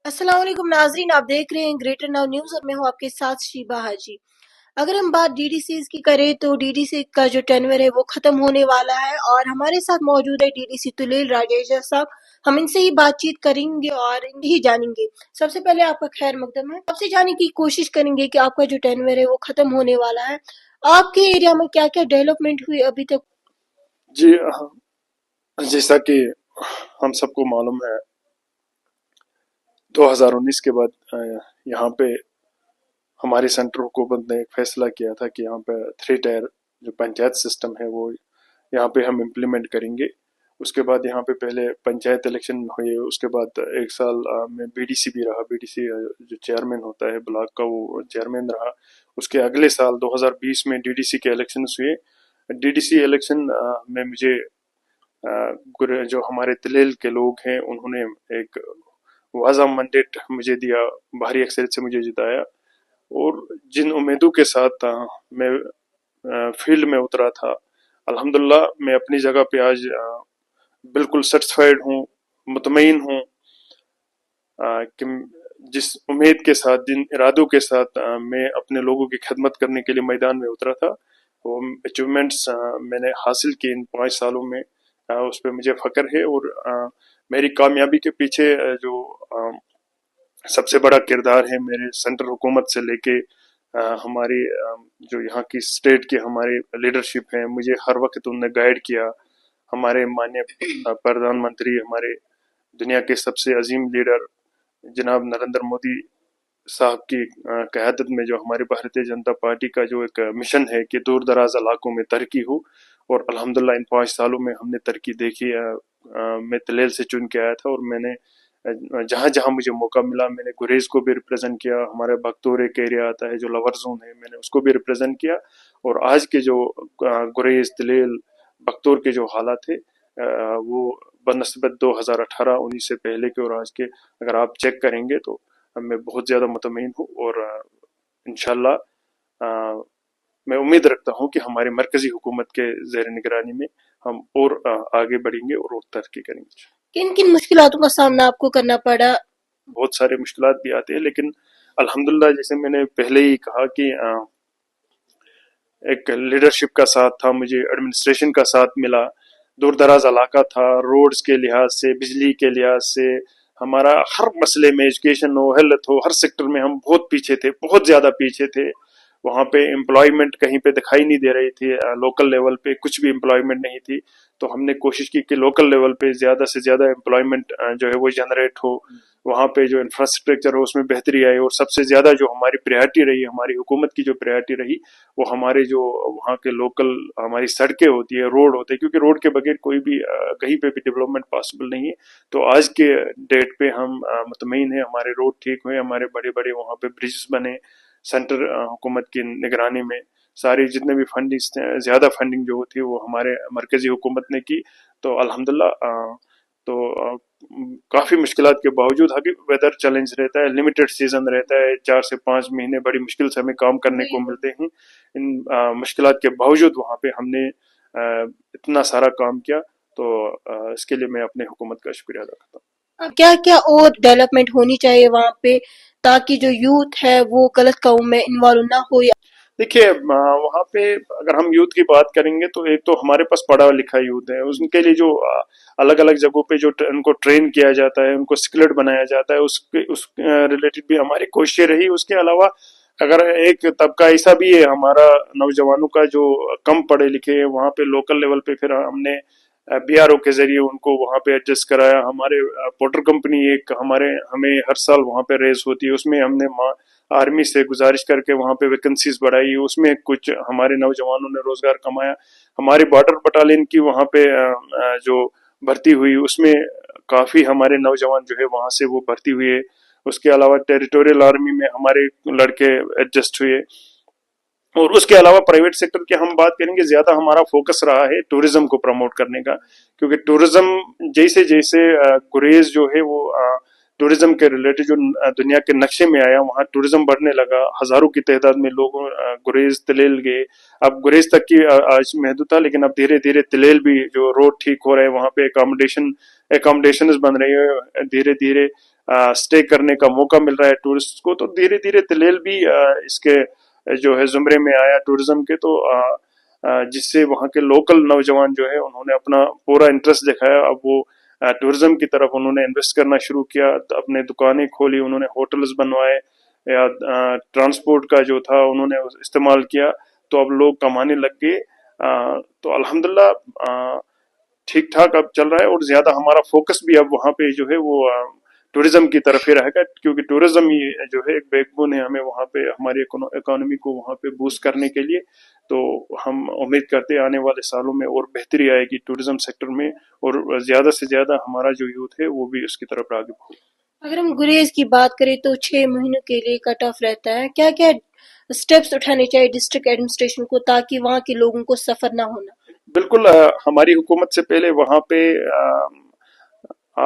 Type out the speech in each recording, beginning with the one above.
अस्सलाम वालेकुम नाजरीन, आप देख रहे हैं ग्रेटर नाउ न्यूज़ और मैं हूं आपके साथ शीबा हाजी। अगर हम बात डीडीसीज की करें तो डीडीसी का जो टेन्योर है वो खत्म होने वाला है और हमारे साथ मौजूद है डीडीसी तुलेल राजेश साहब। हम इनसे ही बातचीत करेंगे और इनसे ही जानेंगे। सबसे पहले आपका खैर मकदम है, आपसे जानने की कोशिश करेंगे कि आपका जो टेन्योर है वो खत्म होने वाला है, आपके एरिया में क्या क्या डेवलपमेंट हुई अभी तक। जी जैसा कि हम सबको मालूम है 2019 के बाद यहाँ पे हमारी सेंट्रल हुकूमत ने एक फैसला किया था कि यहाँ पे 3 टायर जो पंचायत सिस्टम है वो यहाँ पे हम इम्प्लीमेंट करेंगे। उसके बाद यहाँ पे पहले पंचायत इलेक्शन हुए, उसके बाद एक साल में बीडीसी भी रहा। बीडीसी जो चेयरमैन होता है ब्लॉक का वो चेयरमैन रहा। उसके अगले साल 2020 में डीडीसी के इलेक्शन हुए। डीडीसी इलेक्शन में मुझे जो हमारे तलेल के लोग हैं उन्होंने एक वाज़ा मैंडेट मुझे दिया, भारी अक्सरियत से मुझे जिताया। और जिन उम्मीदों के साथ मैं फील्ड में उतरा था, अल्हम्दुलिल्लाह मैं अपनी जगह पे आज बिल्कुल सेटिस्फाइड हूँ, मुतमईन हूँ कि जिस उम्मीद के साथ, जिन इरादों के साथ मैं अपने लोगों की खिदमत करने के लिए मैदान में उतरा था, वो अचीवमेंट्स मैंने हासिल किए इन 5 सालों में। उस पर मुझे फ़ख्र है। और मेरी कामयाबी के पीछे जो सबसे बड़ा किरदार है मेरे सेंट्रल हुकूमत से लेके हमारी जो यहाँ की स्टेट की हमारी लीडरशिप है, मुझे हर वक्त उन्होंने गाइड किया। हमारे माननीय प्रधानमंत्री, हमारे दुनिया के सबसे अजीम लीडर जनाब नरेंद्र मोदी साहब की क़यादत में जो हमारी भारतीय जनता पार्टी का जो एक मिशन है कि दूर दराज इलाकों में तरक्की हो, और अल्हम्दुलिल्लाह इन 5 सालों में हमने तरक्की देखी। मैं तलेल से चुन के आया था और मैंने जहाँ जहाँ मुझे मौका मिला मैंने गुरेज को भी रिप्रेजेंट किया। हमारे बख्तौर एक एरिया आता है जो लवर जोन है, मैंने उसको भी रिप्रेजेंट किया। और आज के जो गुरेज तलेल बख्तौर के जो हालात है वो बनस्बत 2018-19 से पहले के और आज के अगर आप चेक करेंगे तो मैं बहुत ज़्यादा मुतमईन हूँ। और इंशाल्लाह मैं उम्मीद रखता हूँ कि हमारी मरकजी हुकूमत के ज़ेर निगरानी में हम और आगे बढ़ेंगे और तरक्की करेंगे। किन किन मुश्किलातों का सामना आपको करना पड़ा। बहुत सारे मुश्किलात भी आते हैं, लेकिन अल्हम्दुलिल्लाह जैसे मैंने पहले ही कहा कि एक लीडरशिप का साथ था, मुझे एडमिनिस्ट्रेशन का साथ मिला। दूर दराज इलाका था, रोड्स के लिहाज से, बिजली के लिहाज से, हमारा हर मसले में, एजुकेशन हो, हेल्थ हो, हर सेक्टर में हम बहुत पीछे थे, बहुत ज़्यादा पीछे थे। वहाँ पे एम्प्लॉयमेंट कहीं पे दिखाई नहीं दे रही थी, लोकल लेवल पे कुछ भी एम्प्लॉयमेंट नहीं थी। तो हमने कोशिश की कि लोकल लेवल पे ज़्यादा से ज़्यादा एम्प्लॉयमेंट जो है वो जनरेट हो, वहाँ पे जो इंफ्रास्ट्रक्चर हो उसमें बेहतरी आए। और सबसे ज़्यादा जो हमारी प्रायोरिटी रही, हमारी हुकूमत की जो प्रायोरिटी रही, वो हमारे जो वहाँ के लोकल हमारी सड़कें होती है, रोड होते हैं, क्योंकि रोड के बगैर कोई भी कहीं पे भी डेवलपमेंट पॉसिबल नहीं है। तो आज के डेट पे हम मुतमईन हैं, हमारे रोड ठीक हुए, हमारे बड़े बड़े वहाँ पे ब्रिजेस बने सेंटर हुकूमत की निगरानी में। सारी जितने भी फंडिंग, ज़्यादा फंडिंग जो होती है वो हमारे मरकजी हुकूमत ने की। तो अल्हम्दुलिल्लाह तो काफ़ी मुश्किलात के बावजूद, हालांकि वेदर चैलेंज रहता है, लिमिटेड सीजन रहता है, 4 से 5 महीने बड़ी मुश्किल से हमें काम करने को मिलते हैं। इन मुश्किलात के बावजूद वहाँ पे हमने इतना सारा काम किया। तो इसके लिए मैं अपने हुकूमत का शुक्रिया अदा करता हूँ। क्या क्या और डेवलपमेंट होनी चाहिए वहाँ पे ताकि जो यूथ है वो गलत कामों में इन्वॉल्व ना हो। देखिए वहाँ पे अगर हम यूथ की बात करेंगे तो एक तो हमारे पास पढ़ा लिखा यूथ है, उनके लिए जो अलग अलग जगहों पे जो उनको ट्रेन किया जाता है, उनको स्किल्ड बनाया जाता है, उस रिलेटेड भी हमारी कोशिश रही। उसके अलावा अगर एक तबका ऐसा भी है हमारा नौजवानों का जो कम पढ़े लिखे हैं, वहाँ पे लोकल लेवल पे फिर हमने बीआरओ के जरिए उनको वहाँ पे एडजस्ट कराया। हमारे पोर्टर कंपनी एक हमें हर साल वहाँ पे रेस होती है, उसमें हमने आर्मी से गुजारिश करके वहाँ पे वैकेंसीज बढ़ाई, उसमें कुछ हमारे नौजवानों ने रोजगार कमाया। हमारी बॉर्डर बटालियन की वहाँ पे जो भर्ती हुई उसमें काफी हमारे नौजवान जो है वहाँ से वो भर्ती हुए। उसके अलावा टेरिटोरियल आर्मी में हमारे लड़के एडजस्ट हुए। और उसके अलावा प्राइवेट सेक्टर की हम बात करेंगे, ज्यादा हमारा फोकस रहा है टूरिज्म को प्रमोट करने का, क्योंकि टूरिज्म जैसे जैसे गुरेज जो है वो टूरिज्म के रिलेटेड जो दुनिया के नक्शे में आया, वहाँ टूरिज्म बढ़ने लगा, हजारों की तादाद में लोग गुरेज तिलेल गए। अब गुरेज तक की आज महदूद था, लेकिन अब धीरे धीरे तिलेल भी जो रोड ठीक हो रहे हैं, वहाँ पे एकोमोडेशन बन रही है, धीरे धीरे स्टे करने का मौका मिल रहा है टूरिस्ट को। तो धीरे धीरे तिलेल भी इसके जो है जुमरे में आया टूरिज्म के। तो जिससे वहाँ के लोकल नौजवान जो है उन्होंने अपना पूरा इंटरेस्ट दिखाया। अब वो टूरिज्म की तरफ उन्होंने इन्वेस्ट करना शुरू किया, अपने दुकानें खोली, उन्होंने होटल्स बनवाए, या ट्रांसपोर्ट का जो था उन्होंने इस्तेमाल किया। तो अब लोग कमाने लग गए। तो अल्हम्दुलिल्लाह ठीक ठाक अब चल रहा है, और ज्यादा हमारा फोकस भी अब वहाँ पे जो है वो टूरिज्म की तरफ ही रहेगा, क्योंकि टूरिज्म ही जो है एक बैकबोन है हमें वहाँ पे हमारी इकोनॉमी को वहाँ पे बूस्ट करने के लिए। तो हम उम्मीद करते हैं आने वाले सालों में और बेहतरी आएगी टूरिज्म सेक्टर में, और ज्यादा से ज्यादा हमारा जो यूथ है वो भी उसकी तरफ आगे बढ़े। अगर हम गुरेज की बात करें तो 6 महीनों के लिए कट ऑफ रहता है। क्या क्या स्टेप्स उठाने चाहिए डिस्ट्रिक्ट एडमिनिस्ट्रेशन को ताकि वहाँ के लोगों को सफर ना होना? बिल्कुल, हमारी हुकूमत से पहले वहाँ पे आ,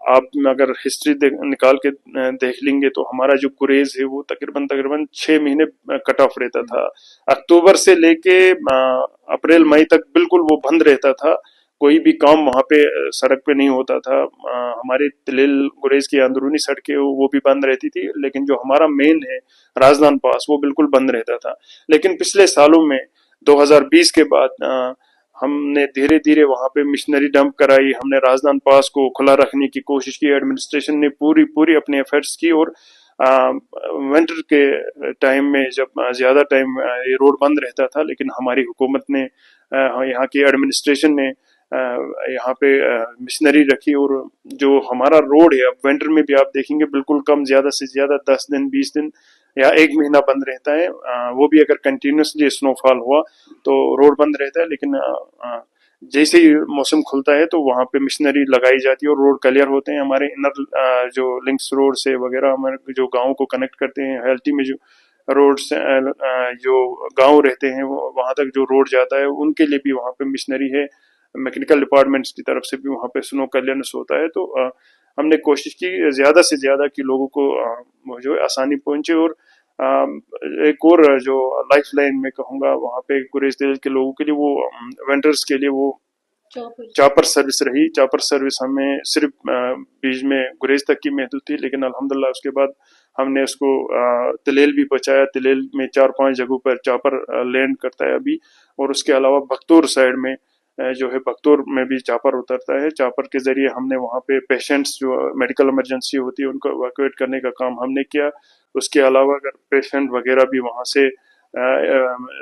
आप अगर हिस्ट्री निकाल के देख लेंगे तो हमारा जो गुरेज है वो तकरीबन तकरीबन 6 महीने कट ऑफ रहता था। अक्टूबर से लेके अप्रैल मई तक बिल्कुल वो बंद रहता था, कोई भी काम वहाँ पे सड़क पे नहीं होता था। हमारे तिलेल गुरेज की अंदरूनी सड़कें वो भी बंद रहती थी, लेकिन जो हमारा मेन है राजदान पास वो बिल्कुल बंद रहता था। लेकिन पिछले सालों में 2020 के बाद हमने धीरे धीरे वहां पे मिशनरी डंप कराई, हमने राजदान पास को खुला रखने की कोशिश की, एडमिनिस्ट्रेशन ने पूरी पूरी अपने एफर्ट्स की। और विंटर के टाइम में जब ज्यादा टाइम ये रोड बंद रहता था, लेकिन हमारी हुकूमत ने यहाँ की एडमिनिस्ट्रेशन ने यहाँ पे मिशनरी रखी, और जो हमारा रोड है अब विंटर में भी आप देखेंगे बिल्कुल कम ज्यादा से ज्यादा 10 दिन 20 दिन या 1 महीना बंद रहता है। वो भी अगर कंटिन्यूसली स्नोफॉल हुआ तो रोड बंद रहता है। लेकिन जैसे ही मौसम खुलता है तो वहां पे मिशनरी लगाई जाती है और रोड क्लियर होते हैं। हमारे इनर जो लिंक्स रोड से वगैरह हमारे जो गाँव को कनेक्ट करते हैं, हेल्टी में जो रोड से जो गांव रहते हैं वो वहां तक जो रोड जाता है उनके लिए भी वहां पे मिशनरी है। मैकेनिकल डिपार्टमेंट्स की तरफ से भी वहां पे स्नो क्लियरेंस होता है। तो हमने कोशिश की ज्यादा से ज्यादा कि लोगों को जो है आसानी पहुंचे। और एक और जो लाइफ लाइन में कहूँगा वहाँ पे गुरेज तेल के लोगों के लिए वो वेंडर्स के लिए वो चापर सर्विस रही। चापर सर्विस हमें सिर्फ बीच में गुरेज तक की महदूद थी, लेकिन अल्हम्दुलिल्लाह उसके बाद हमने उसको तिलेल भी पहुंचाया। तिलेल में 4-5 जगहों पर चापर लैंड करता है अभी। और उसके अलावा बख्तूर साइड में जो है बख्तूर में भी चापर उतरता है। चापर के जरिए हमने वहाँ पे पेशेंट्स जो मेडिकल इमरजेंसी होती है उनको इवैक्यूएट करने का काम हमने किया। उसके अलावा अगर पेशेंट वगैरह भी वहाँ से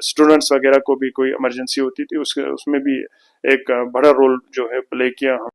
स्टूडेंट्स वगैरह को भी कोई इमरजेंसी होती थी उसमें भी एक बड़ा रोल जो है प्ले किया।